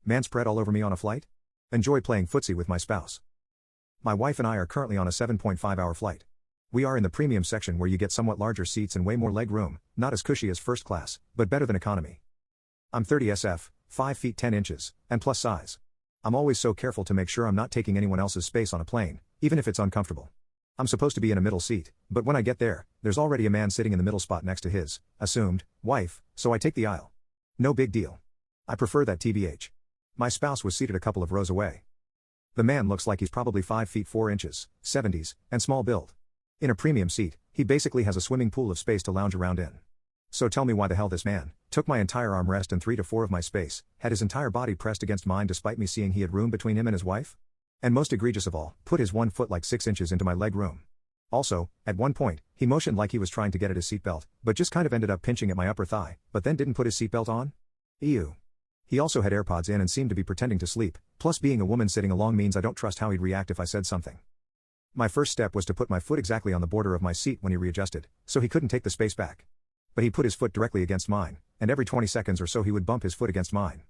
Manspread all over me on a flight? Enjoy playing footsie with my spouse. My wife and I are currently on a 7.5-hour flight. We are in the premium section where you get somewhat larger seats and way more leg room, not as cushy as first class, but better than economy. I'm 30 SF, 5 feet 10 inches, and plus size. I'm always so careful to make sure I'm not taking anyone else's space on a plane, even if it's uncomfortable. I'm supposed to be in a middle seat, but when I get there, there's already a man sitting in the middle spot next to his assumed wife, so I take the aisle. No big deal. I prefer that TBH. My spouse was seated a couple of rows away. The man looks like he's probably 5 feet 4 inches, 70s, and small build. In a premium seat, he basically has a swimming pool of space to lounge around in. So tell me why the hell this man took my entire armrest and 3 to 4 of my space, had his entire body pressed against mine despite me seeing he had room between him and his wife? And most egregious of all, put his 1 foot like 6 inches into my leg room. Also, at one point, he motioned like he was trying to get at his seatbelt, but just kind of ended up pinching at my upper thigh, but then didn't put his seatbelt on? Ew. He also had AirPods in and seemed to be pretending to sleep, plus being a woman sitting along means I don't trust how he'd react if I said something. My first step was to put my foot exactly on the border of my seat when he readjusted, so he couldn't take the space back. But he put his foot directly against mine, and every 20 seconds or so he would bump his foot against mine.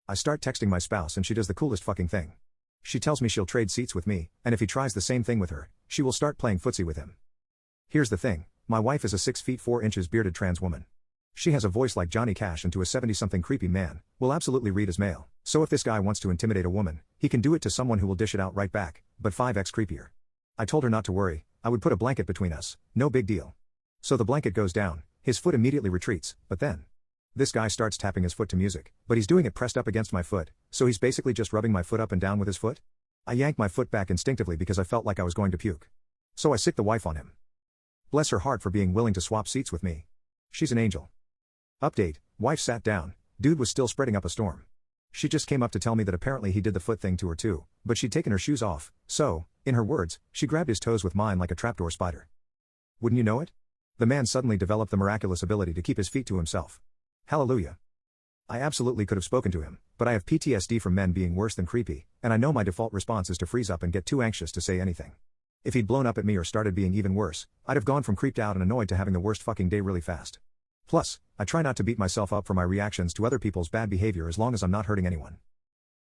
I start texting my spouse and she does the coolest fucking thing. She tells me she'll trade seats with me, and if he tries the same thing with her, she will start playing footsie with him. Here's the thing, my wife is a 6 feet 4 inches bearded trans woman. She has a voice like Johnny Cash, and to a 70-something creepy man, will absolutely read as male, so if this guy wants to intimidate a woman, he can do it to someone who will dish it out right back, but 5x creepier. I told her not to worry, I would put a blanket between us, no big deal. So the blanket goes down, his foot immediately retreats, but then this guy starts tapping his foot to music, but he's doing it pressed up against my foot, so he's basically just rubbing my foot up and down with his foot? I yanked my foot back instinctively because I felt like I was going to puke. So I sicked the wife on him. Bless her heart for being willing to swap seats with me. She's an angel. Update, wife sat down, dude was still spreading up a storm. She just came up to tell me that apparently he did the foot thing to her too, but she'd taken her shoes off, so, in her words, she grabbed his toes with mine like a trapdoor spider. Wouldn't you know it? The man suddenly developed the miraculous ability to keep his feet to himself. Hallelujah. I absolutely could have spoken to him, but I have PTSD from men being worse than creepy, and I know my default response is to freeze up and get too anxious to say anything. If he'd blown up at me or started being even worse, I'd have gone from creeped out and annoyed to having the worst fucking day really fast. Plus, I try not to beat myself up for my reactions to other people's bad behavior as long as I'm not hurting anyone.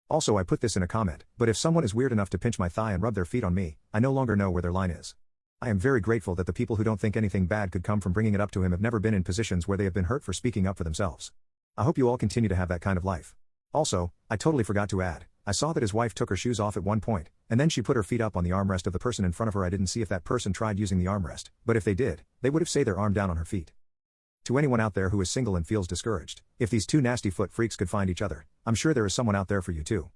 Also, I put this in a comment, but if someone is weird enough to pinch my thigh and rub their feet on me, I no longer know where their line is. I am very grateful that the people who don't think anything bad could come from bringing it up to him have never been in positions where they have been hurt for speaking up for themselves. I hope you all continue to have that kind of life. Also, I totally forgot to add, I saw that his wife took her shoes off at one point, and then she put her feet up on the armrest of the person in front of her. I didn't see if that person tried using the armrest, but if they did, they would have said their arm down on her feet. To anyone out there who is single and feels discouraged, if these two nasty foot freaks could find each other, I'm sure there is someone out there for you too.